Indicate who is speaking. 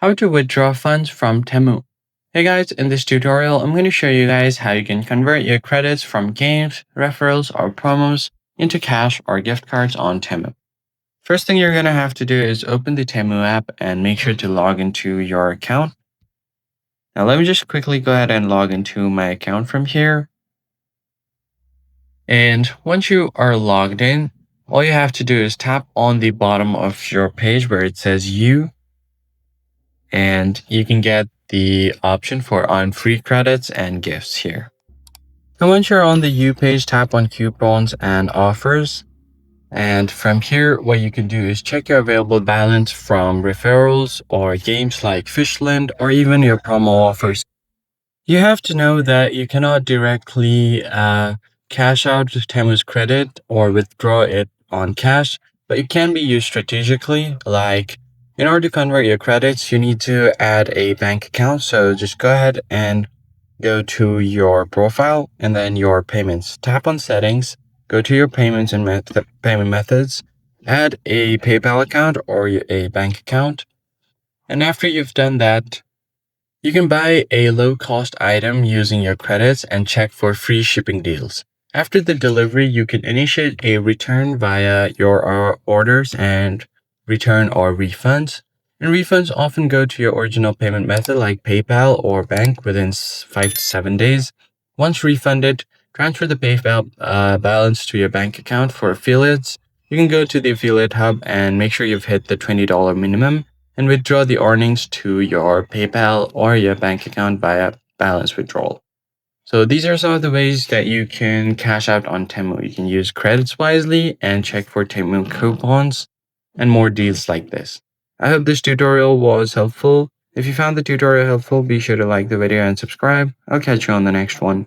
Speaker 1: How to withdraw funds from TEMU. Hey guys, in this tutorial, I'm going to show you guys how you can convert your credits from games, referrals, or promos into cash or gift cards on TEMU. First thing you're going to have to do is open the TEMU app and make sure to log into your account. Now let me just quickly go ahead and log into my account from here. And once you are logged in, all you have to do is tap on the bottom of your page where it says You, and you can get the option for earn free credits and gifts here. And once you're on the You page, tap on coupons and offers. And from here, what you can do is check your available balance from referrals or games like Fishland or even your promo offers. You have to know that you cannot directly cash out TEMU's credit or withdraw it on cash, but it can be used strategically. Like, in order to convert your credits, you need to add a bank account. So just go ahead and go to your profile and then your payments. Tap on settings, go to your payments and payment methods, add a PayPal account or a bank account. And after you've done that, you can buy a low-cost item using your credits and check for free shipping deals. After the delivery, you can initiate a return via your orders and return or refunds. And refunds often go to your original payment method like PayPal or bank within 5 to 7 days. Once refunded, transfer the PayPal balance to your bank account. For affiliates, you can go to the affiliate hub and make sure you've hit the $20 minimum and withdraw the earnings to your PayPal or your bank account via balance withdrawal. So these are some of the ways that you can cash out on TEMU. You can use credits wisely and check for TEMU coupons and more deals like this. I hope this tutorial was helpful. If you found the tutorial helpful, be sure to like the video and subscribe. I'll catch you on the next one.